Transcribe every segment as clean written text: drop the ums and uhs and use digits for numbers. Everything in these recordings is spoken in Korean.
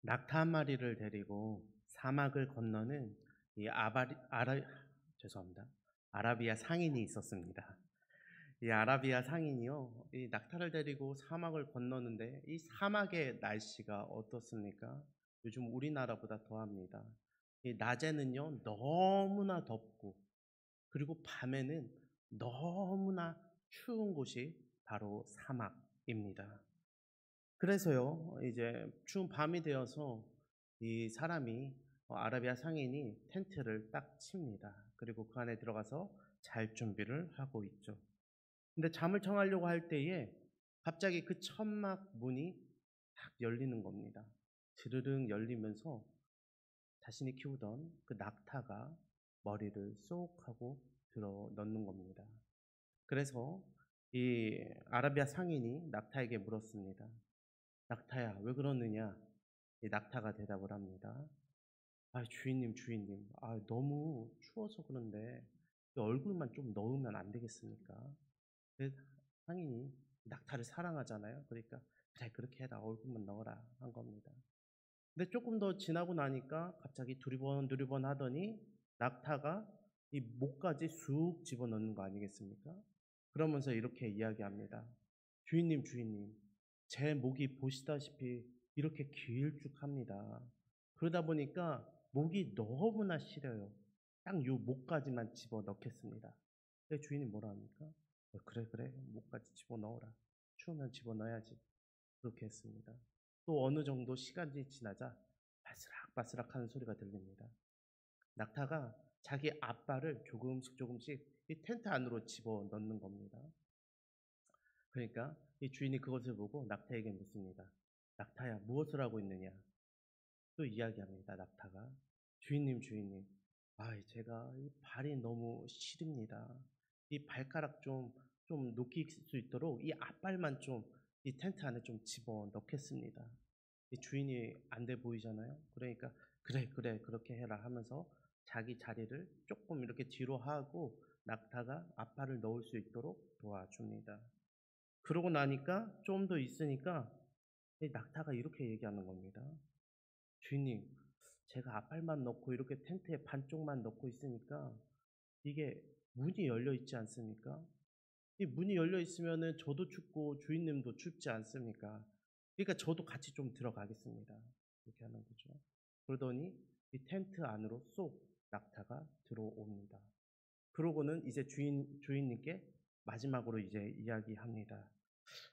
낙타 한 마리를 데리고 사막을 건너는 이 죄송합니다. 아라비아 상인이 있었습니다. 이 아라비아 상인이요, 이 낙타를 데리고 사막을 건너는데 이 사막의 날씨가 어떻습니까? 요즘 우리나라보다 더합니다. 이 낮에는요 너무나 덥고, 그리고 밤에는 너무나 추운 곳이 바로 사막입니다. 그래서요, 이제 추운 밤이 되어서 이 사람이 아라비아 상인이 텐트를 딱 칩니다. 그리고 그 안에 들어가서 잘 준비를 하고 있죠. 근데 잠을 청하려고 할 때에 갑자기 그 천막 문이 딱 열리는 겁니다. 드르릉 열리면서 자신이 키우던 그 낙타가 머리를 쏙 하고 들어 넣는 겁니다. 그래서 이 아라비아 상인이 낙타에게 물었습니다. 낙타야, 왜 그러느냐? 이 낙타가 대답을 합니다. 아, 주인님, 주인님. 아, 너무 추워서 그런데 이 얼굴만 좀 넣으면 안 되겠습니까? 그 상인이 낙타를 사랑하잖아요. 그러니까 그래, 그렇게 해라. 얼굴만 넣어라 한 겁니다. 근데 조금 더 지나고 나니까 갑자기 두리번 두리번 하더니 낙타가 이 목까지 쑥 집어넣는 거 아니겠습니까? 그러면서 이렇게 이야기합니다. 주인님, 주인님, 제 목이 보시다시피 이렇게 길쭉합니다. 그러다 보니까 목이 너무나 시려요. 딱 요 목까지만 집어 넣겠습니다. 주인이 뭐라 합니까? 그래, 그래, 목까지 집어 넣어라. 추우면 집어 넣어야지. 그렇게 했습니다. 또 어느 정도 시간이 지나자 바스락바스락 하는 소리가 들립니다. 낙타가 자기 앞발을 조금씩 조금씩 이 텐트 안으로 집어 넣는 겁니다. 그러니까 이 주인이 그것을 보고 낙타에게 묻습니다. 낙타야, 무엇을 하고 있느냐? 또 이야기합니다. 낙타가. 주인님, 주인님. 아, 제가 이 발이 너무 시립니다. 이 발가락 좀 녹일 수 있도록 이 앞발만 좀 이 텐트 안에 좀 집어 넣겠습니다. 이 주인이 안 돼 보이잖아요. 그러니까 그래, 그래, 그렇게 해라 하면서 자기 자리를 조금 이렇게 뒤로 하고 낙타가 앞발을 넣을 수 있도록 도와줍니다. 그러고 나니까 좀 더 있으니까 이 낙타가 이렇게 얘기하는 겁니다. 주인님, 제가 앞발만 넣고 이렇게 텐트에 반쪽만 넣고 있으니까 이게 문이 열려 있지 않습니까? 이 문이 열려 있으면은 저도 춥고 주인님도 춥지 않습니까? 그러니까 저도 같이 좀 들어가겠습니다. 이렇게 하는 거죠. 그러더니 이 텐트 안으로 쏙 낙타가 들어옵니다. 그러고는 이제 주인님께 마지막으로 이제 이야기합니다.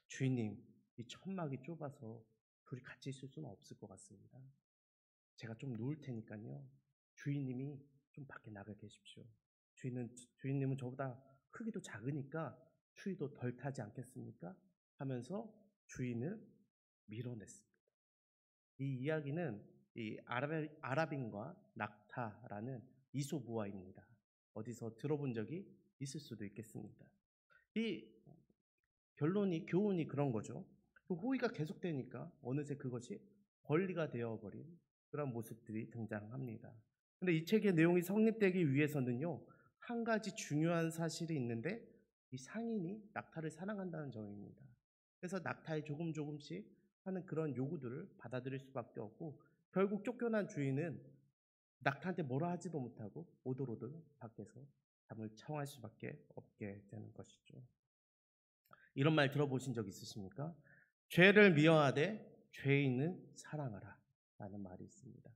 주인님, 이 천막이 좁아서 둘이 같이 있을 수는 없을 것 같습니다. 제가 좀 누울 테니까요. 주인님이 좀 밖에 나가 계십시오. 주인님은 저보다 크기도 작으니까 추위도 덜 타지 않겠습니까? 하면서 주인을 밀어냈습니다. 이 이야기는 이 아랍인과 낙타라는 이솝우화입니다. 어디서 들어본 적이 있을 수도 있겠습니다. 이 교훈이 그런 거죠. 그 호의가 계속되니까 어느새 그것이 권리가 되어버린 그런 모습들이 등장합니다. 근데 이 책의 내용이 성립되기 위해서는요, 한 가지 중요한 사실이 있는데 이 상인이 낙타를 사랑한다는 점입니다. 그래서 낙타에 조금씩 하는 그런 요구들을 받아들일 수밖에 없고, 결국 쫓겨난 주인은 낙타한테 뭐라 하지도 못하고 오돌오돌 밖에서 잠을 청할 수밖에 없게 되는 것이죠. 이런 말 들어보신 적 있으십니까? 죄를 미워하되 죄인은 사랑하라 라는 말이 있습니다.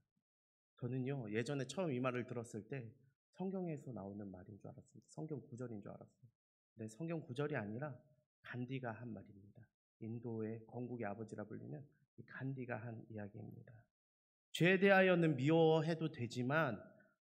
저는요, 예전에 처음 이 말을 들었을 때 성경에서 나오는 말인 줄 알았습니다. 성경 구절인 줄 알았어요. 근데 성경 구절이 아니라 간디가 한 말입니다. 인도의 건국의 아버지라 불리는 이 간디가 한 이야기입니다. 죄에 대하여는 미워해도 되지만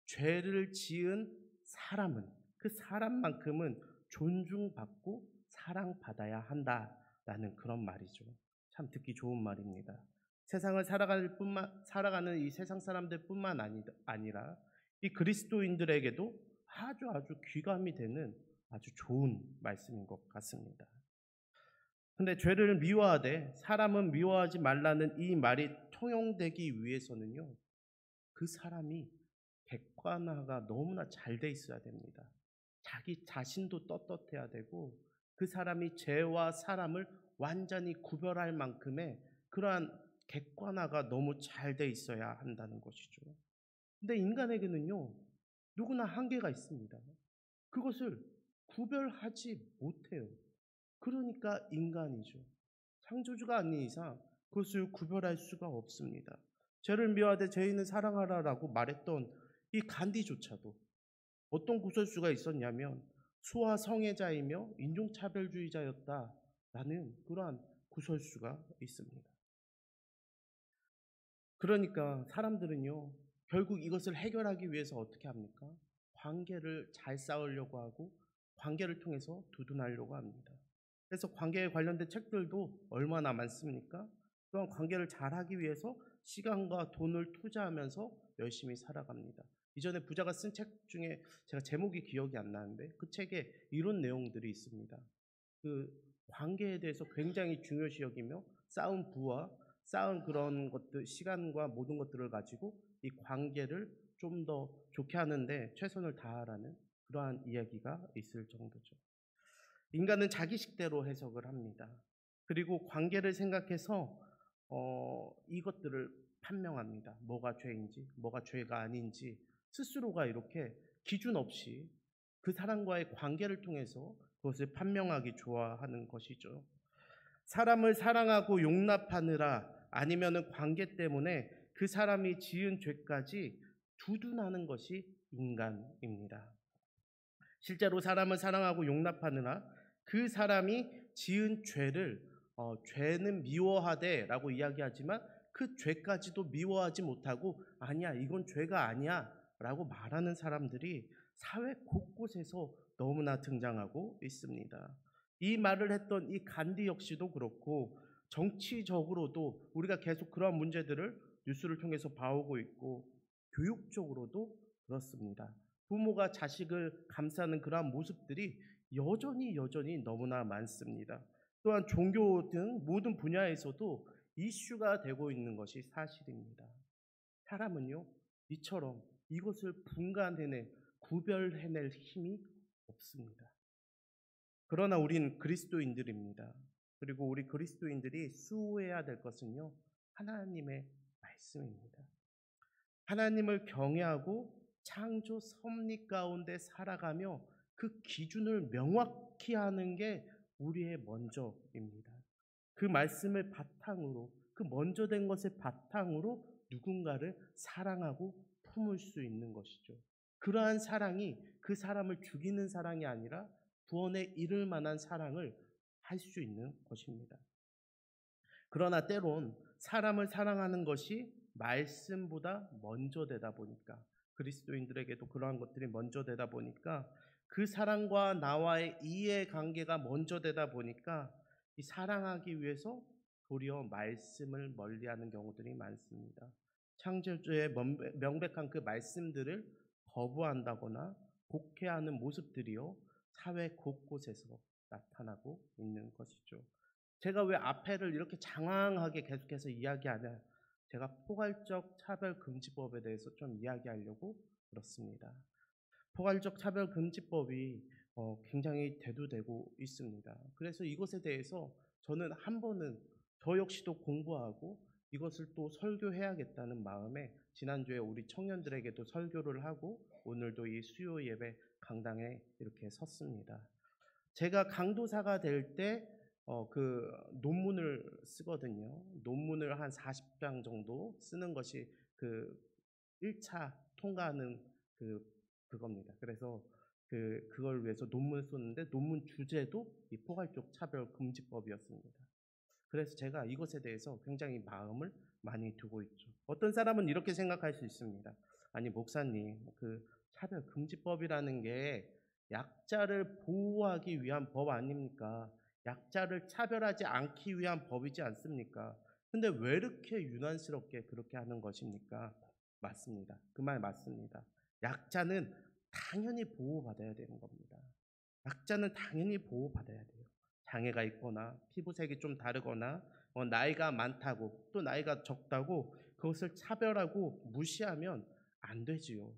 죄를 지은 사람은, 그 사람만큼은 존중받고 사랑받아야 한다라는 그런 말이죠. 참 듣기 좋은 말입니다. 세상을 살아가는 이 세상 사람들뿐만 아니라 이 그리스도인들에게도 아주 귀감이 되는 아주 좋은 말씀인 것 같습니다. 근데 죄를 미워하되 사람은 미워하지 말라는 이 말이 통용되기 위해서는요, 그 사람이 객관화가 너무나 잘 돼 있어야 됩니다. 자기 자신도 떳떳해야 되고 그 사람이 죄와 사람을 완전히 구별할 만큼의 그러한 객관화가 너무 잘 돼 있어야 한다는 것이죠. 근데 인간에게는요, 누구나 한계가 있습니다. 그것을 구별하지 못해요. 그러니까 인간이죠. 창조주가 아닌 이상 그것을 구별할 수가 없습니다. 죄를 미워하되 죄인을 사랑하라라고 말했던 이 간디조차도 어떤 구설수가 있었냐면 수화 성애자이며 인종차별주의자였다라는 그러한 구설수가 있습니다. 그러니까 사람들은요, 결국 이것을 해결하기 위해서 어떻게 합니까? 관계를 잘 쌓으려고 하고 관계를 통해서 두둔하려고 합니다. 그래서 관계에 관련된 책들도 얼마나 많습니까? 또한 관계를 잘하기 위해서 시간과 돈을 투자하면서 열심히 살아갑니다. 이전에 부자가 쓴 책 중에 제가 제목이 기억이 안 나는데 그 책에 이런 내용들이 있습니다. 그 관계에 대해서 굉장히 중요시 여기며 쌓은 부와 쌓은 그런 것들, 시간과 모든 것들을 가지고 이 관계를 좀 더 좋게 하는데 최선을 다하라는 그러한 이야기가 있을 정도죠. 인간은 자기식대로 해석을 합니다. 그리고 관계를 생각해서 이것들을 판명합니다. 뭐가 죄인지, 뭐가 죄가 아닌지 스스로가 이렇게 기준 없이 그 사람과의 관계를 통해서 그것을 판명하기 좋아하는 것이죠. 사람을 사랑하고 용납하느라 아니면은 관계 때문에 그 사람이 지은 죄까지 두둔하는 것이 인간입니다. 실제로 사람을 사랑하고 용납하느라 그 사람이 지은 죄를 죄는 미워하되라고 이야기하지만 그 죄까지도 미워하지 못하고 아니야 이건 죄가 아니야라고 말하는 사람들이 사회 곳곳에서 너무나 등장하고 있습니다. 이 말을 했던 이 간디 역시도 그렇고 정치적으로도 우리가 계속 그러한 문제들을 뉴스를 통해서 봐오고 있고 교육적으로도 그렇습니다. 부모가 자식을 감싸는 그러한 모습들이 여전히 너무나 많습니다. 또한 종교 등 모든 분야에서도 이슈가 되고 있는 것이 사실입니다. 사람은요, 이처럼 이것을 분간해낼, 구별해낼 힘이 없습니다. 그러나 우린 그리스도인들입니다. 그리고 우리 그리스도인들이 수호해야 될 것은요, 하나님의 말씀입니다. 하나님을 경외하고 창조 섭리 가운데 살아가며 그 기준을 명확히 하는 게 우리의 먼저입니다. 그 말씀을 바탕으로, 그 먼저 된 것을 바탕으로 누군가를 사랑하고 품을 수 있는 것이죠. 그러한 사랑이 그 사람을 죽이는 사랑이 아니라 구원에 이를 만한 사랑을 할 수 있는 것입니다. 그러나 때론 사람을 사랑하는 것이 말씀보다 먼저 되다 보니까 그리스도인들에게도 그러한 것들이 먼저 되다 보니까 그 사랑과 나와의 이해관계가 먼저 되다 보니까 이 사랑하기 위해서 도리어 말씀을 멀리하는 경우들이 많습니다. 창조주의 명백한 그 말씀들을 거부한다거나 곡해하는 모습들이요 사회 곳곳에서 나타나고 있는 것이죠. 제가 왜 앞에를 이렇게 장황하게 계속해서 이야기하냐? 제가 포괄적 차별금지법에 대해서 좀 이야기하려고 그렇습니다. 포괄적 차별금지법이 굉장히 대두되고 있습니다. 그래서 이것에 대해서 저는 한 번은 저 역시도 공부하고 이것을 또 설교해야겠다는 마음에 지난주에 우리 청년들에게도 설교를 하고 오늘도 이 수요 예배 강당에 이렇게 섰습니다. 제가 강도사가 될 때 그 논문을 쓰거든요. 논문을 한 40장 정도 쓰는 것이 그 1차 통과하는 그겁니다. 그래서 그걸 위해서 논문을 썼는데 논문 주제도 이 포괄적 차별 금지법이었습니다. 그래서 제가 이것에 대해서 굉장히 마음을 많이 두고 있죠. 어떤 사람은 이렇게 생각할 수 있습니다. 아니 목사님, 그 차별 금지법이라는 게 약자를 보호하기 위한 법 아닙니까? 약자를 차별하지 않기 위한 법이지 않습니까? 근데 왜 이렇게 유난스럽게 그렇게 하는 것입니까? 맞습니다. 그 말 맞습니다. 약자는 당연히 보호받아야 되는 겁니다. 약자는 당연히 보호받아야 돼요. 장애가 있거나 피부색이 좀 다르거나 나이가 많다고 또 나이가 적다고 그것을 차별하고 무시하면 안 되지요.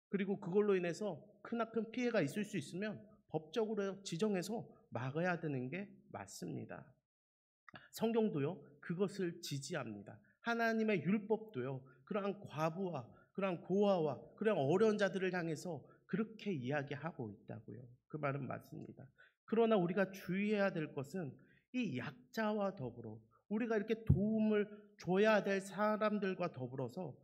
그리고 그걸로 인해서 크나큰 피해가 있을 수 있으면 법적으로 지정해서 막아야 되는 게 맞습니다. 성경도요 그것을 지지합니다. 하나님의 율법도요. 그러한 과부와 그러한 고아와 그러한 어려운 자들을 향해서 그렇게 이야기하고 있다고요. 그 말은 맞습니다. 그러나 우리가 주의해야 될 것은 이 약자와 더불어 우리가 이렇게 도움을 줘야 될 사람들과 더불어서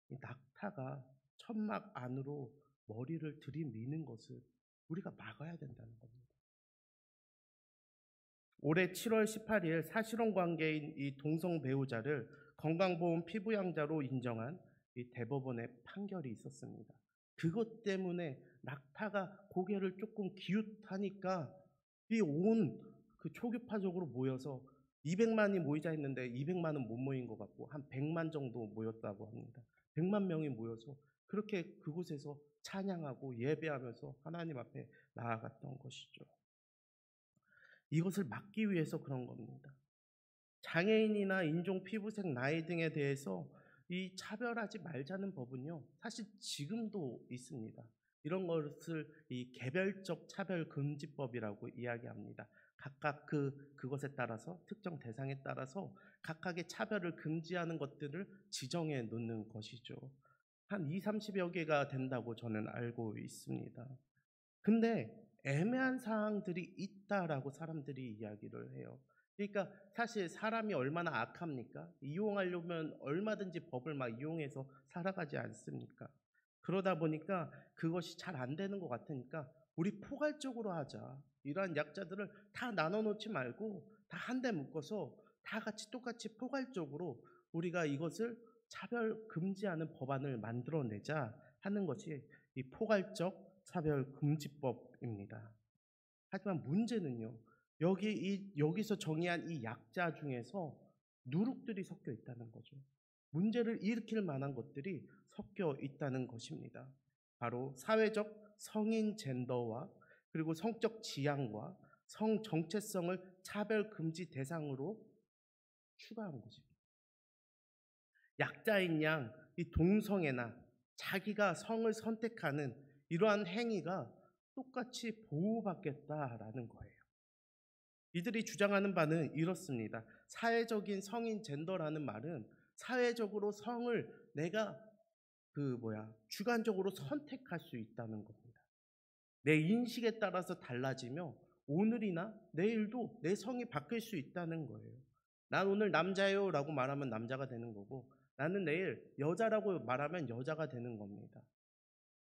이 낙타가 천막 안으로 머리를 들이미는 것을 우리가 막아야 된다는 겁니다. 올해 7월 18일 사실혼 관계인 이 동성 배우자를 건강보험 피부양자로 인정한 이 대법원의 판결이 있었습니다. 그것 때문에 낙타가 고개를 조금 기웃하니까 이 온 그 초교파적으로 모여서 200만이 모이자 했는데 200만은 못 모인 것 같고 한 100만 정도 모였다고 합니다. 100만 명이 모여서 그렇게 그곳에서 찬양하고 예배하면서 하나님 앞에 나아갔던 것이죠. 이것을 막기 위해서 그런 겁니다. 장애인이나 인종, 피부색, 나이 등에 대해서 이 차별하지 말자는 법은요, 사실 지금도 있습니다. 이런 것을 이 개별적 차별금지법이라고 이야기합니다. 각각 그것에 따라서 특정 대상에 따라서 각각의 차별을 금지하는 것들을 지정해 놓는 것이죠. 한 2, 30여 개가 된다고 저는 알고 있습니다. 근데 애매한 사항들이 있다라고 사람들이 이야기를 해요. 그러니까 사실 사람이 얼마나 악합니까? 이용하려면 얼마든지 법을 막 이용해서 살아가지 않습니까? 그러다 보니까 그것이 잘 안 되는 것 같으니까 우리 포괄적으로 하자. 이러한 약자들을 다 나눠 놓지 말고 다 한 대 묶어서 다 같이 똑같이 포괄적으로 우리가 이것을 차별 금지하는 법안을 만들어내자 하는 것이 이 포괄적 차별금지법입니다. 하지만 문제는요, 여기서 정의한 이 약자 중에서 누룩들이 섞여 있다는 거죠. 문제를 일으킬 만한 것들이 섞여 있다는 것입니다. 바로 사회적 성인 젠더와 그리고 성적 지향과 성 정체성을 차별 금지 대상으로 추가한 것입니다. 약자인 양, 이 동성애나 자기가 성을 선택하는 이러한 행위가 똑같이 보호받겠다라는 거예요. 이들이 주장하는 바는 이렇습니다. 사회적인 성인 젠더라는 말은 사회적으로 성을 내가 주관적으로 선택할 수 있다는 겁니다. 내 인식에 따라서 달라지며 오늘이나 내일도 내 성이 바뀔 수 있다는 거예요. 난 오늘 남자예요 라고 말하면 남자가 되는 거고 나는 내일 여자라고 말하면 여자가 되는 겁니다.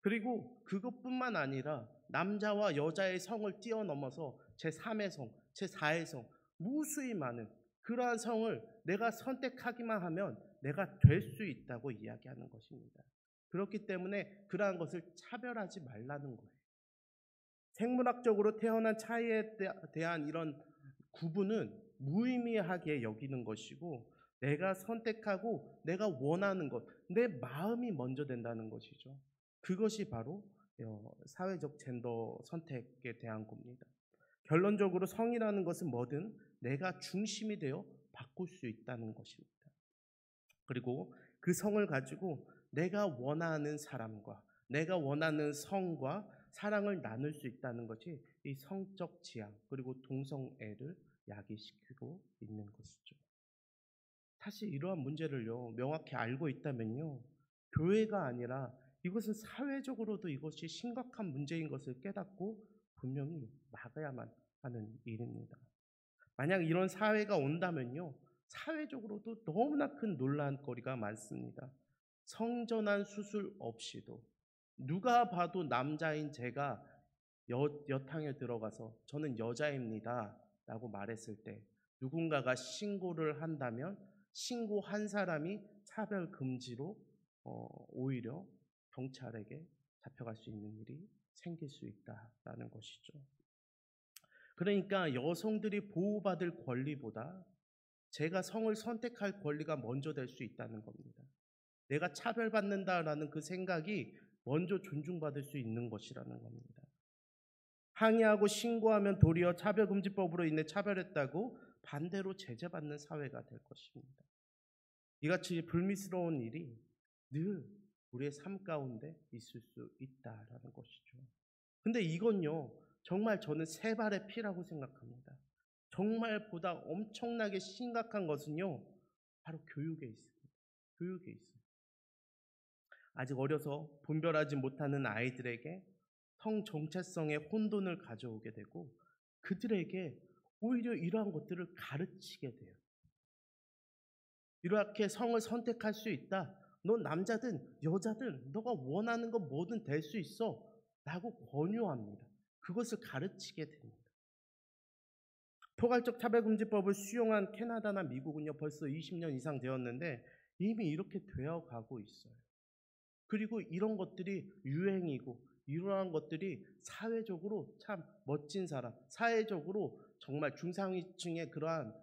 그리고 그것뿐만 아니라 남자와 여자의 성을 뛰어넘어서 제3의 성, 제4의 성, 무수히 많은 그러한 성을 내가 선택하기만 하면 내가 될 수 있다고 이야기하는 것입니다. 그렇기 때문에 그러한 것을 차별하지 말라는 거예요. 생물학적으로 태어난 차이에 대한 이런 구분은 무의미하게 여기는 것이고 내가 선택하고 내가 원하는 것, 내 마음이 먼저 된다는 것이죠. 그것이 바로 사회적 젠더 선택에 대한 겁니다. 결론적으로 성이라는 것은 뭐든 내가 중심이 되어 바꿀 수 있다는 것입니다. 그리고 그 성을 가지고 내가 원하는 사람과 내가 원하는 성과 사랑을 나눌 수 있다는 것이 이 성적 지향 그리고 동성애를 야기시키고 있는 것이죠. 사실 이러한 문제를요 명확히 알고 있다면요 교회가 아니라 이것은 사회적으로도 이것이 심각한 문제인 것을 깨닫고 분명히 막아야만 하는 일입니다. 만약 이런 사회가 온다면요 사회적으로도 너무나 큰 논란거리가 많습니다. 성전환 수술 없이도 누가 봐도 남자인 제가 여탕에 들어가서 저는 여자입니다 라고 말했을 때 누군가가 신고를 한다면 신고한 사람이 차별 금지로 오히려 경찰에게 잡혀갈 수 있는 일이 생길 수 있다라는 것이죠. 그러니까 여성들이 보호받을 권리보다 제가 성을 선택할 권리가 먼저 될 수 있다는 겁니다. 내가 차별받는다라는 그 생각이 먼저 존중받을 수 있는 것이라는 겁니다. 항의하고 신고하면 도리어 차별금지법으로 인해 차별했다고 반대로 제재받는 사회가 될 것입니다. 이같이 불미스러운 일이 늘 우리의 삶 가운데 있을 수 있다라는 것이죠. 근데 이건요, 정말 저는 세 발의 피라고 생각합니다. 정말 보다 엄청나게 심각한 것은요, 바로 교육에 있습니다. 교육에 있어요. 아직 어려서 분별하지 못하는 아이들에게 성 정체성의 혼돈을 가져오게 되고 그들에게 오히려 이러한 것들을 가르치게 돼요. 이렇게 성을 선택할 수 있다. 넌 남자든 여자든 너가 원하는 거 뭐든 될 수 있어. 라고 권유합니다. 그것을 가르치게 됩니다. 포괄적 차별금지법을 수용한 캐나다나 미국은요, 벌써 20년 이상 되었는데 이미 이렇게 되어 가고 있어요. 그리고 이런 것들이 유행이고 이러한 것들이 사회적으로 참 멋진 사람, 사회적으로 정말 중상위층의 그러한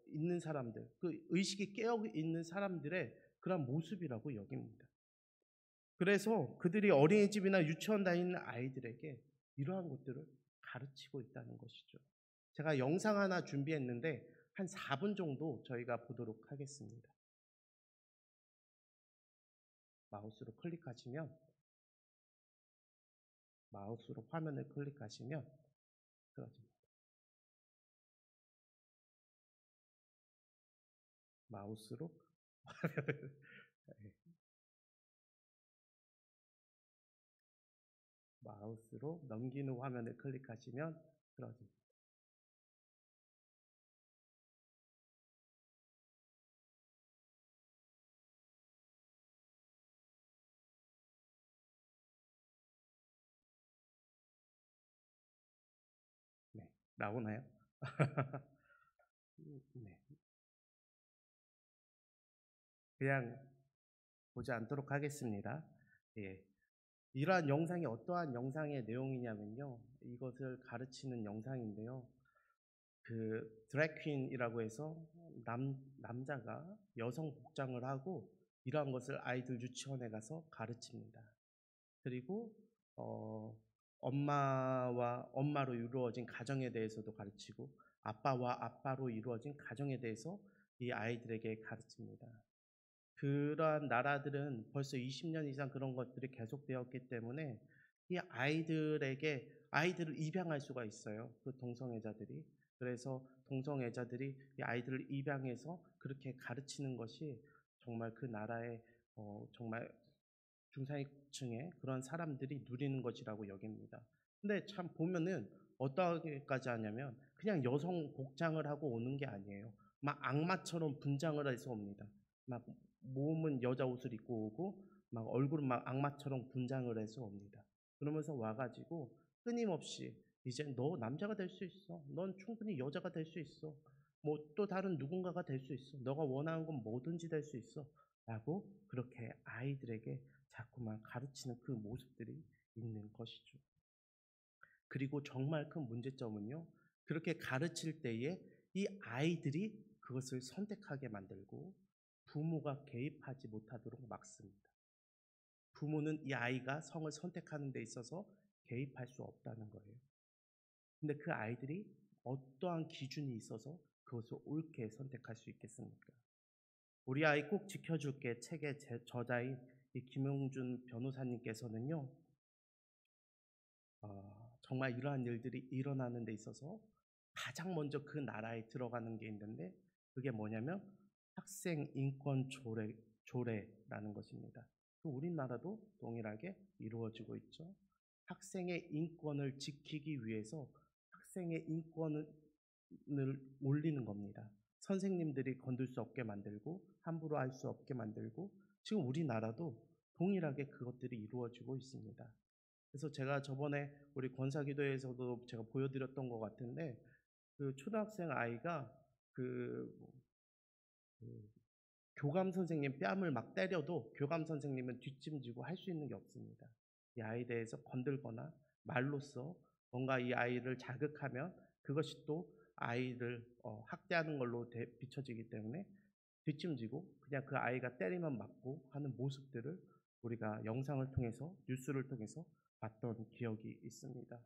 있는 사람들, 그 의식이 깨어 있는 사람들의 그러한 모습이라고 여깁니다. 그래서 그들이 어린이집이나 유치원 다니는 아이들에게 이러한 것들을 가르치고 있다는 것이죠. 제가 영상 하나 준비했는데 한 4분 정도 저희가 보도록 하겠습니다. 마우스로 클릭하시면 마우스로 화면을 클릭하시면 그러죠. 마우스로 화면을 네, 마우스로 넘기는 화면을 클릭하시면 그러죠. 네, 나오나요? 네, 그냥 보지 않도록 하겠습니다. 예, 이러한 영상이 어떠한 영상의 내용이냐면요, 이것을 가르치는 영상인데요. 그 드래퀸이라고 해서 남자가 여성 복장을 하고 이러한 것을 아이들 유치원에 가서 가르칩니다. 그리고 어, 엄마와 엄마로 이루어진 가정에 대해서도 가르치고 아빠와 아빠로 이루어진 가정에 대해서 이 아이들에게 가르칩니다. 그러한 나라들은 벌써 20년 이상 그런 것들이 계속되었기 때문에 이 아이들에게 아이들을 입양할 수가 있어요. 그 동성애자들이. 그래서 동성애자들이 이 아이들을 입양해서 그렇게 가르치는 것이 정말 그 나라의 정말 중산층의 그런 사람들이 누리는 것이라고 여깁니다. 근데 참 보면은 어떻게까지 하냐면 그냥 여성 복장을 하고 오는 게 아니에요. 막 악마처럼 분장을 해서 옵니다. 막 몸은 여자 옷을 입고 오고 막 얼굴은 막 악마처럼 분장을 해서 옵니다. 그러면서 와가지고 끊임없이 이제 너 남자가 될 수 있어. 넌 충분히 여자가 될 수 있어. 뭐 또 다른 누군가가 될 수 있어. 너가 원하는 건 뭐든지 될 수 있어. 라고 그렇게 아이들에게 자꾸만 가르치는 그 모습들이 있는 것이죠. 그리고 정말 큰 문제점은요, 그렇게 가르칠 때에 이 아이들이 그것을 선택하게 만들고 부모가 개입하지 못하도록 막습니다. 부모는 이 아이가 성을 선택하는 데 있어서 개입할 수 없다는 거예요. 근데 그 아이들이 어떠한 기준이 있어서 그것을 옳게 선택할 수 있겠습니까? 우리 아이 꼭 지켜줄게 책의 저자인 이 김용준 변호사님께서는요, 정말 이러한 일들이 일어나는 데 있어서 가장 먼저 그 나라에 들어가는 게 있는데 그게 뭐냐면 학생 인권 조례라는 것입니다. 그 우리나라도 동일하게 이루어지고 있죠. 학생의 인권을 지키기 위해서 학생의 인권을 올리는 겁니다. 선생님들이 건들 수 없게 만들고 함부로 할 수 없게 만들고 지금 우리나라도 동일하게 그것들이 이루어지고 있습니다. 그래서 제가 저번에 우리 권사기도에서도 제가 보여드렸던 것 같은데 그 초등학생 아이가 그, 그 교감 선생님 뺨을 막 때려도 교감 선생님은 뒷짐지고 할 수 있는 게 없습니다. 이 아이에 대해서 건들거나 말로써 뭔가 이 아이를 자극하면 그것이 또 아이를 학대하는 걸로 비춰지기 때문에 뒷짐지고 그냥 그 아이가 때리면 맞고 하는 모습들을 우리가 영상을 통해서 뉴스를 통해서 봤던 기억이 있습니다.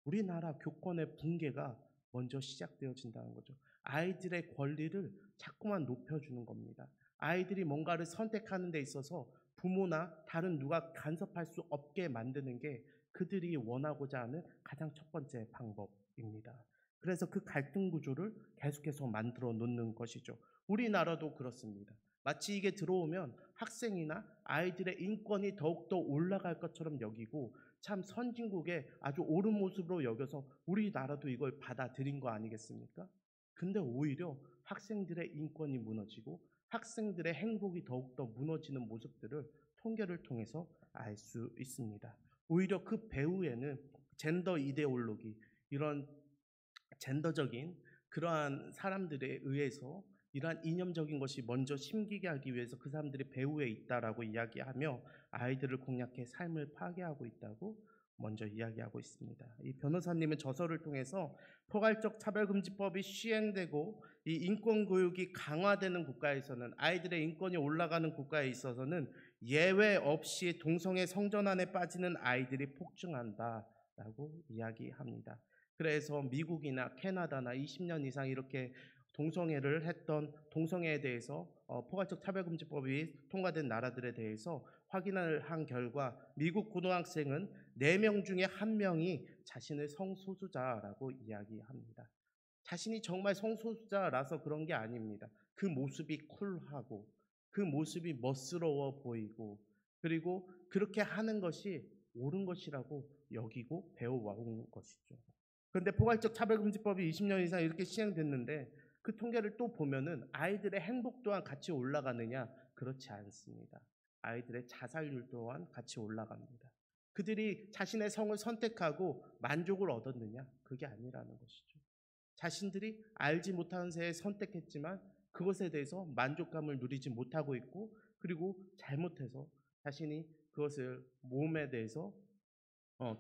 우리나라 교권의 붕괴가 먼저 시작되어진다는 거죠. 아이들의 권리를 자꾸만 높여주는 겁니다. 아이들이 뭔가를 선택하는 데 있어서 부모나 다른 누가 간섭할 수 없게 만드는 게 그들이 원하고자 하는 가장 첫 번째 방법입니다. 그래서 그 갈등 구조를 계속해서 만들어 놓는 것이죠. 우리나라도 그렇습니다. 마치 이게 들어오면 학생이나 아이들의 인권이 더욱더 올라갈 것처럼 여기고 참 선진국의 아주 옳은 모습으로 여겨서 우리나라도 이걸 받아들인 거 아니겠습니까? 근데 오히려 학생들의 인권이 무너지고 학생들의 행복이 더욱더 무너지는 모습들을 통계를 통해서 알 수 있습니다. 오히려 그 배후에는 젠더 이데올로기, 이런 젠더적인 그러한 사람들에 의해서 이러한 이념적인 것이 먼저 심기게 하기 위해서 그 사람들이 배후에 있다라고 이야기하며 아이들을 공략해 삶을 파괴하고 있다고 먼저 이야기하고 있습니다. 이 변호사님은 저서를 통해서 포괄적 차별금지법이 시행되고 이 인권교육이 강화되는 국가에서는, 아이들의 인권이 올라가는 국가에 있어서는 예외 없이 동성애 성전환에 빠지는 아이들이 폭증한다라고 이야기합니다. 그래서 미국이나 캐나다나 20년 이상 이렇게 동성애를 했던, 동성애에 대해서 포괄적 차별금지법이 통과된 나라들에 대해서 확인을 한 결과 미국 고등학생은 4명 중에 1명이 자신을 성소수자라고 이야기합니다. 자신이 정말 성소수자라서 그런 게 아닙니다. 그 모습이 쿨하고 그 모습이 멋스러워 보이고 그리고 그렇게 하는 것이 옳은 것이라고 여기고 배워온 것이죠. 그런데 포괄적 차별금지법이 20년 이상 이렇게 시행됐는데 그 통계를 또 보면은 아이들의 행복 또한 같이 올라가느냐? 그렇지 않습니다. 아이들의 자살률 또한 같이 올라갑니다. 그들이 자신의 성을 선택하고 만족을 얻었느냐? 그게 아니라는 것이죠. 자신들이 알지 못하는 새에 선택했지만 그것에 대해서 만족감을 누리지 못하고 있고, 그리고 잘못해서 자신이 그것을 몸에 대해서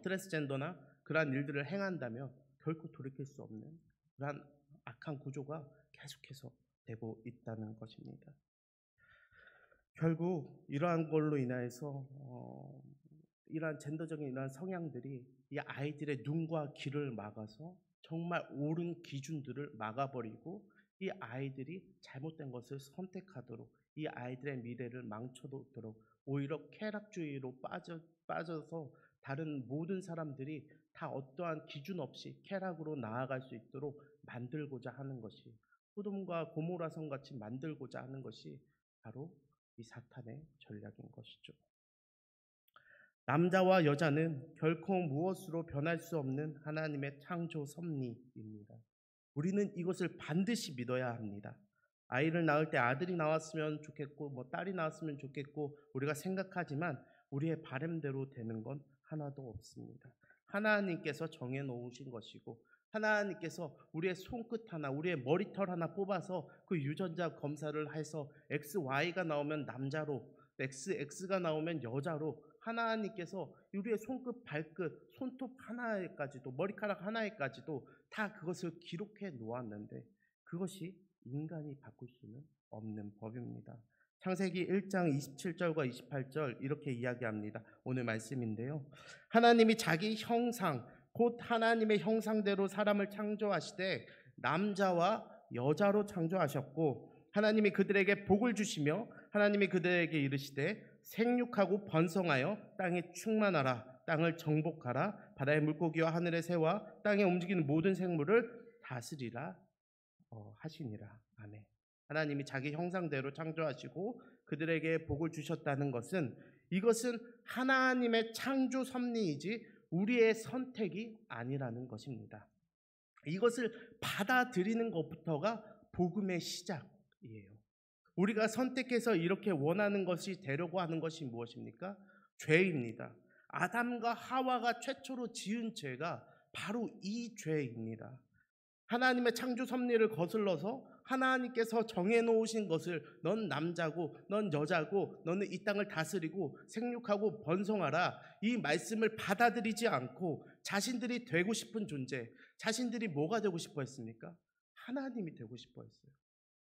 트랜스젠더나 그러한 일들을 행한다면 결코 돌이킬 수 없는 그러한 악한 구조가 계속해서 되고 있다는 것입니다. 결국 이러한 걸로 인해서 이러한 젠더적인 이러한 성향들이 이 아이들의 눈과 귀를 막아서 정말 옳은 기준들을 막아버리고 이 아이들이 잘못된 것을 선택하도록, 이 아이들의 미래를 망쳐도록 오히려 쾌락주의로 빠져서 다른 모든 사람들이 다 어떠한 기준 없이 쾌락으로 나아갈 수 있도록 만들고자 하는 것이, 소돔과 고모라성 같이 만들고자 하는 것이 바로 이 사탄의 전략인 것이죠. 남자와 여자는 결코 무엇으로 변할 수 없는 하나님의 창조 섭리입니다. 우리는 이것을 반드시 믿어야 합니다. 아이를 낳을 때 아들이 나왔으면 좋겠고 딸이 나왔으면 좋겠고 우리가 생각하지만 우리의 바람대로 되는 건 하나도 없습니다. 하나님께서 정해놓으신 것이고 하나님께서 우리의 손끝 하나, 우리의 머리털 하나 뽑아서 그 유전자 검사를 해서 XY가 나오면 남자로, XX가 나오면 여자로 하나님께서 우리의 손끝, 발끝, 손톱 하나에까지도, 머리카락 하나에까지도 다 그것을 기록해 놓았는데 그것이 인간이 바꿀 수는 없는 법입니다. 창세기 1장 27절과 28절 이렇게 이야기합니다. 오늘 말씀인데요. 하나님이 자기 형상, 곧 하나님의 형상대로 사람을 창조하시되 남자와 여자로 창조하셨고 하나님이 그들에게 복을 주시며 하나님이 그들에게 이르시되 생육하고 번성하여 땅에 충만하라, 땅을 정복하라, 바다의 물고기와 하늘의 새와 땅에 움직이는 모든 생물을 다스리라 하시니라. 아멘. 하나님이 자기 형상대로 창조하시고 그들에게 복을 주셨다는 것은, 이것은 하나님의 창조 섭리이지 우리의 선택이 아니라는 것입니다. 이것을 받아들이는 것부터가 복음의 시작이에요. 우리가 선택해서 이렇게 원하는 것이 되려고 하는 것이 무엇입니까? 죄입니다. 아담과 하와가 최초로 지은 죄가 바로 이 죄입니다. 하나님의 창조 섭리를 거슬러서 하나님께서 정해놓으신 것을, 넌 남자고 넌 여자고 너는 이 땅을 다스리고 생육하고 번성하라, 이 말씀을 받아들이지 않고 자신들이 되고 싶은 존재, 자신들이 뭐가 되고 싶어 했습니까? 하나님이 되고 싶어 했어요.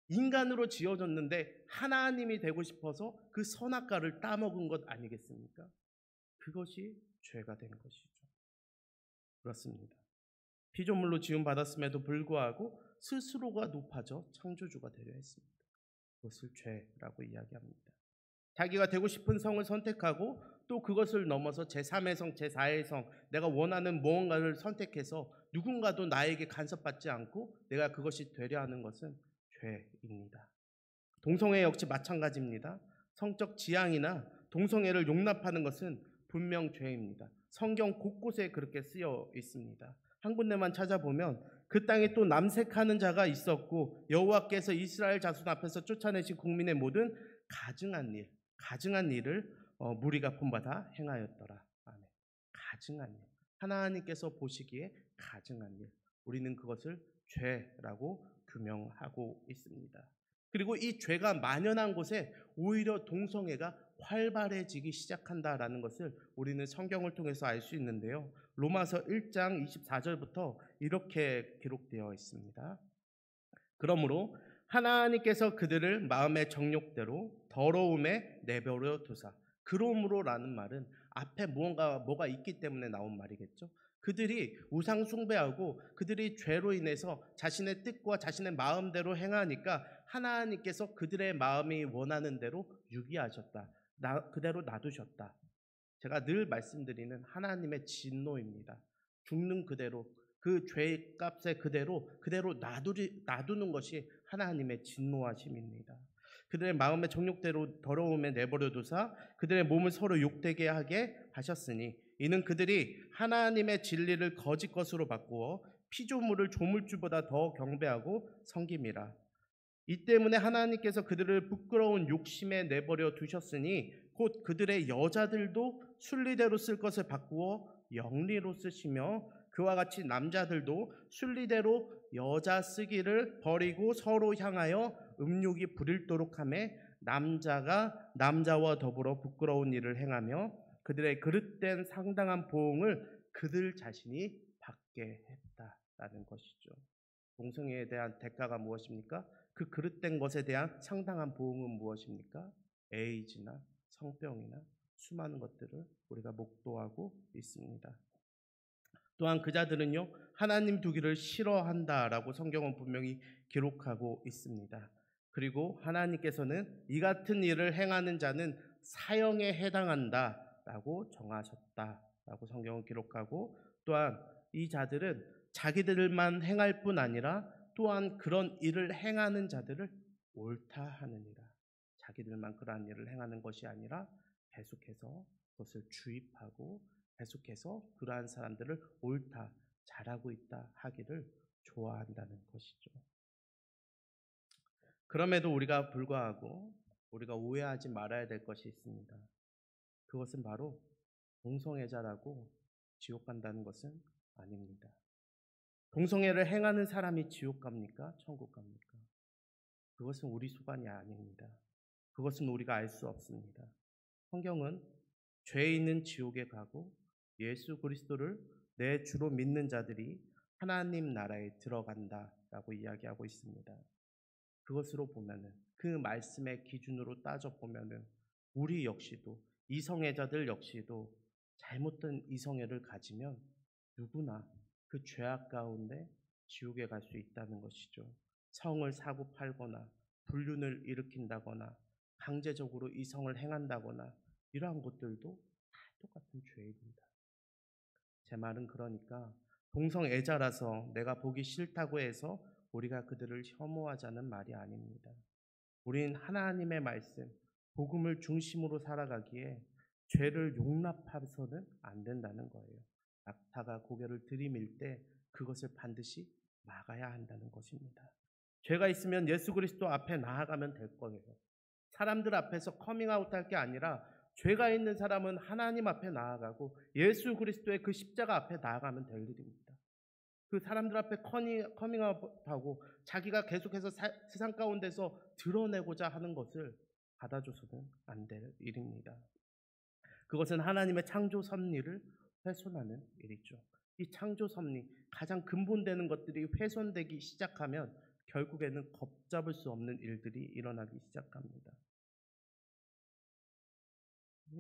인간으로 지어졌는데 하나님이 되고 싶어서 그 선악과를 따먹은 것 아니겠습니까? 그것이 죄가 된 것이죠. 그렇습니다. 피조물로 지음받았음에도 불구하고 스스로가 높아져 창조주가 되려 했습니다. 그것을 죄라고 이야기합니다. 자기가 되고 싶은 성을 선택하고 또 그것을 넘어서 제3의 성, 제4의 성, 내가 원하는 무언가를 선택해서 누군가도 나에게 간섭받지 않고 내가 그것이 되려 하는 것은 죄입니다. 동성애 역시 마찬가지입니다. 성적 지향이나 동성애를 용납하는 것은 분명 죄입니다. 성경 곳곳에 그렇게 쓰여 있습니다. 한 군데만 찾아보면 그 땅에 또 남색하는 자가 있었고 여호와께서 이스라엘 자손 앞에서 쫓아내신 국민의 모든 가증한 일을 무리가 본받아 행하였더라. 아멘. 가증한 일. 하나님께서 보시기에 가증한 일. 우리는 그것을 죄라고 규명하고 있습니다. 그리고 이 죄가 만연한 곳에 오히려 동성애가 활발해지기 시작한다라는 것을 우리는 성경을 통해서 알 수 있는데요. 로마서 1장 24절부터 이렇게 기록되어 있습니다. 그러므로 하나님께서 그들을 마음의 정욕대로 더러움에 내버려 두사. 그러므로라는 말은 앞에 뭐가 있기 때문에 나온 말이겠죠. 그들이 우상 숭배하고 그들이 죄로 인해서 자신의 뜻과 자신의 마음대로 행하니까 하나님께서 그들의 마음이 원하는 대로 유기하셨다. 그대로 놔두셨다. 제가 늘 말씀드리는 하나님의 진노입니다. 죽는 그대로 그 죄값에 그대로 놔두는 것이 하나님의 진노하심입니다. 그들의 마음의 정욕대로 더러움에 내버려 두사 그들의 몸을 서로 욕되게 하게 하셨으니 이는 그들이 하나님의 진리를 거짓 것으로 바꾸어 피조물을 조물주보다 더 경배하고 섬김이라. 이 때문에 하나님께서 그들을 부끄러운 욕심에 내버려 두셨으니 곧 그들의 여자들도 순리대로 쓸 것을 바꾸어 영리로 쓰시며 그와 같이 남자들도 순리대로 여자 쓰기를 버리고 서로 향하여 음욕이 부릴도록 하며 남자가 남자와 더불어 부끄러운 일을 행하며 그들의 그릇된 상당한 보응을 그들 자신이 받게 했다라는 것이죠. 동성애에 대한 대가가 무엇입니까? 그 그릇된 것에 대한 상당한 보응은 무엇입니까? 에이즈나 성병이나 수많은 것들을 우리가 목도하고 있습니다. 또한 그 자들은요 하나님 두기를 싫어한다라고 성경은 분명히 기록하고 있습니다. 그리고 하나님께서는 이 같은 일을 행하는 자는 사형에 해당한다라고 정하셨다라고 성경은 기록하고 또한 이 자들은 자기들만 행할 뿐 아니라 또한 그런 일을 행하는 자들을 옳다 하느니라. 자기들만 그러한 일을 행하는 것이 아니라 계속해서 그것을 주입하고 계속해서 그러한 사람들을 옳다, 잘하고 있다 하기를 좋아한다는 것이죠. 그럼에도 우리가 불구하고 우리가 오해하지 말아야 될 것이 있습니다. 그것은 바로 동성애자라고 지옥 간다는 것은 아닙니다. 동성애를 행하는 사람이 지옥 갑니까? 천국 갑니까? 그것은 우리 수반이 아닙니다. 그것은 우리가 알 수 없습니다. 성경은 죄 있는 지옥에 가고 예수 그리스도를 내 주로 믿는 자들이 하나님 나라에 들어간다라고 이야기하고 있습니다. 그것으로 보면은 그 말씀의 기준으로 따져 보면은 우리 역시도 이성애자들 역시도 잘못된 이성애를 가지면 누구나 그 죄악 가운데 지옥에 갈 수 있다는 것이죠. 성을 사고 팔거나 불륜을 일으킨다거나 강제적으로 이성을 행한다거나 이러한 것들도 다 똑같은 죄입니다. 제 말은 그러니까 동성애자라서 내가 보기 싫다고 해서 우리가 그들을 혐오하자는 말이 아닙니다. 우린 하나님의 말씀, 복음을 중심으로 살아가기에 죄를 용납해서는 안 된다는 거예요. 낙타가 고개를 들이밀 때 그것을 반드시 막아야 한다는 것입니다. 죄가 있으면 예수 그리스도 앞에 나아가면 될 거예요. 사람들 앞에서 커밍아웃 할 게 아니라 죄가 있는 사람은 하나님 앞에 나아가고 예수 그리스도의 그 십자가 앞에 나아가면 될 일입니다. 그 사람들 앞에 커밍아웃하고 자기가 계속해서 세상 가운데서 드러내고자 하는 것을 받아줘서는 안 될 일입니다. 그것은 하나님의 창조 섭리를 훼손하는 일이죠. 이 창조 섭리, 가장 근본되는 것들이 훼손되기 시작하면 결국에는 걷잡을 수 없는 일들이 일어나기 시작합니다.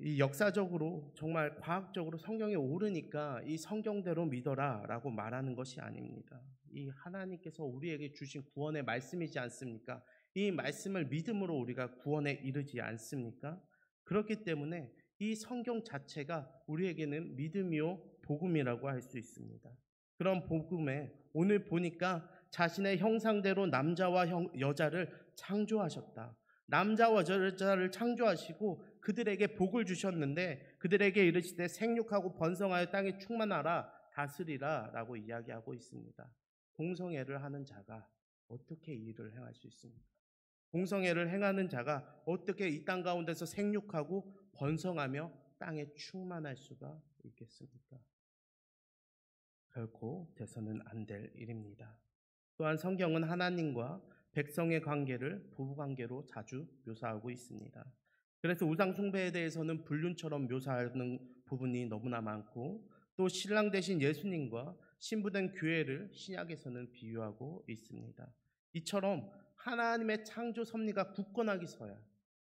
이 역사적으로 정말 과학적으로 성경에 옳으니까 이 성경대로 믿어라 라고 말하는 것이 아닙니다. 이 하나님께서 우리에게 주신 구원의 말씀이지 않습니까? 이 말씀을 믿음으로 우리가 구원에 이르지 않습니까? 그렇기 때문에 이 성경 자체가 우리에게는 믿음이요 복음이라고 할 수 있습니다. 그런 복음에 오늘 보니까 자신의 형상대로 남자와 여자를 창조하셨다. 남자와 여자를 창조하시고 그들에게 복을 주셨는데 그들에게 이르시되 생육하고 번성하여 땅에 충만하라 다스리라 라고 이야기하고 있습니다. 공성애를 하는 자가 어떻게 이 일을 행할 수 있습니까? 공성애를 행하는 자가 어떻게 이 땅 가운데서 생육하고 번성하며 땅에 충만할 수가 있겠습니까? 결코 돼서는 안 될 일입니다. 또한 성경은 하나님과 백성의 관계를 부부관계로 자주 묘사하고 있습니다. 그래서 우상 숭배에 대해서는 불륜처럼 묘사하는 부분이 너무나 많고 또 신랑 대신 예수님과 신부된 교회를 신약에서는 비유하고 있습니다. 이처럼 하나님의 창조 섭리가 굳건하기서야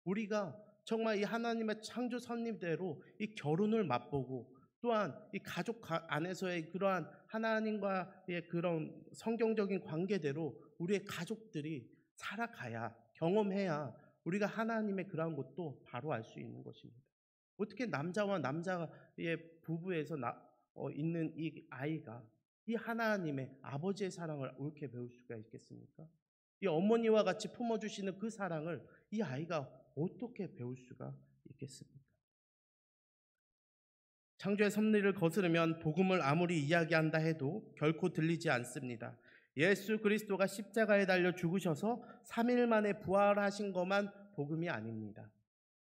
우리가 정말 이 하나님의 창조 섭리대로 이 결혼을 맛보고 또한 이 가족 안에서의 그러한 하나님과의 그런 성경적인 관계대로 우리의 가족들이 살아가야 경험해야 우리가 하나님의 그러한 것도 바로 알 수 있는 것입니다. 어떻게 남자와 남자의 부부에서 있는 이 아이가 이 하나님의 아버지의 사랑을 옳게 배울 수가 있겠습니까? 이 어머니와 같이 품어주시는 그 사랑을 이 아이가 어떻게 배울 수가 있겠습니까? 창조의 섭리를 거스르면 복음을 아무리 이야기한다 해도 결코 들리지 않습니다. 예수 그리스도가 십자가에 달려 죽으셔서 3일 만에 부활하신 것만 복음이 아닙니다.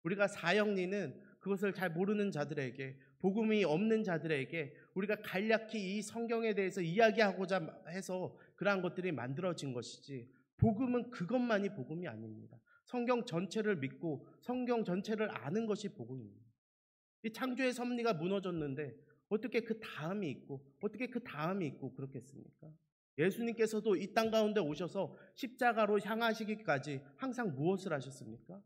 우리가 사형리는 그것을 잘 모르는 자들에게 복음이 없는 자들에게 우리가 간략히 이 성경에 대해서 이야기하고자 해서 그러한 것들이 만들어진 것이지 복음은 그것만이 복음이 아닙니다. 성경 전체를 믿고 성경 전체를 아는 것이 복음입니다. 이 창조의 섭리가 무너졌는데 어떻게 그 다음이 있고 어떻게 그 다음이 있고 그렇겠습니까? 예수님께서도 이 땅 가운데 오셔서 십자가로 향하시기까지 항상 무엇을 하셨습니까?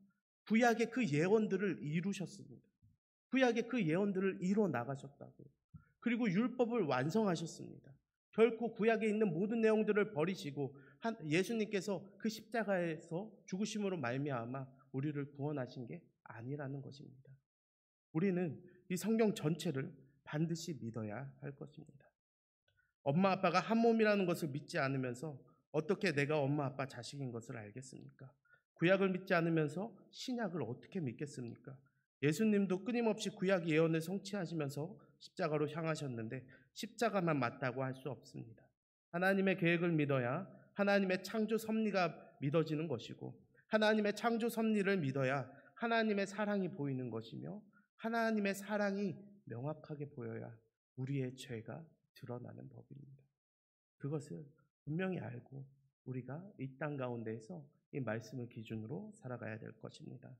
구약의 그 예언들을 이루셨습니다. 구약의 그 예언들을 이뤄 나가셨다고요. 그리고 율법을 완성하셨습니다. 결코 구약에 있는 모든 내용들을 버리시고 예수님께서 그 십자가에서 죽으심으로 말미암아 우리를 구원하신 게 아니라는 것입니다. 우리는 이 성경 전체를 반드시 믿어야 할 것입니다. 엄마 아빠가 한 몸이라는 것을 믿지 않으면서 어떻게 내가 엄마 아빠 자식인 것을 알겠습니까? 구약을 믿지 않으면서 신약을 어떻게 믿겠습니까? 예수님도 끊임없이 구약 예언을 성취하시면서 십자가로 향하셨는데 십자가만 맞다고 할 수 없습니다. 하나님의 계획을 믿어야 하나님의 창조 섭리가 믿어지는 것이고 하나님의 창조 섭리를 믿어야 하나님의 사랑이 보이는 것이며 하나님의 사랑이 명확하게 보여야 우리의 죄가 드러나는 법입니다. 그것을 분명히 알고 우리가 이 땅 가운데에서 이 말씀을 기준으로 살아가야 될 것입니다.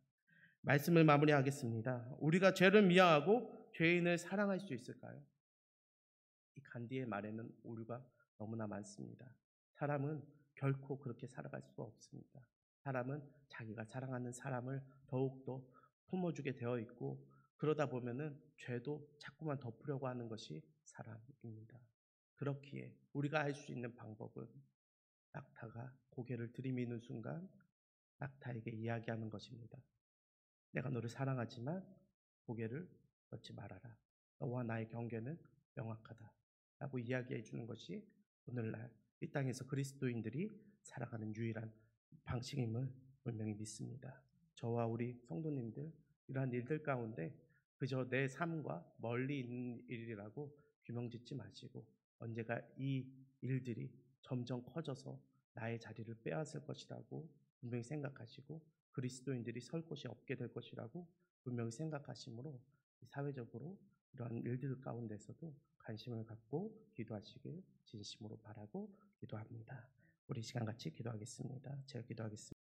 말씀을 마무리하겠습니다. 우리가 죄를 미워하고 죄인을 사랑할 수 있을까요? 이 간디의 말에는 오류가 너무나 많습니다. 사람은 결코 그렇게 살아갈 수가 없습니다. 사람은 자기가 사랑하는 사람을 더욱더 품어주게 되어 있고 그러다 보면은 죄도 자꾸만 덮으려고 하는 것이 사람입니다. 그렇기에 우리가 할 수 있는 방법은 낙타가 고개를 들이미는 순간 낙타에게 이야기하는 것입니다. 내가 너를 사랑하지만 고개를 걷지 말아라. 너와 나의 경계는 명확하다. 라고 이야기해 주는 것이 오늘날 이 땅에서 그리스도인들이 살아가는 유일한 방식임을 분명히 믿습니다. 저와 우리 성도님들 이러한 일들 가운데 그저 내 삶과 멀리 있는 일이라고 규명짓지 마시고 언제가 이 일들이 점점 커져서 나의 자리를 빼앗을 것이라고 분명히 생각하시고 그리스도인들이 설 곳이 없게 될 것이라고 분명히 생각하시므로 사회적으로 이러한 일들 가운데서도 관심을 갖고 기도하시길 진심으로 바라고 기도합니다. 우리 시간 같이 기도하겠습니다. 제가 기도하겠습니다.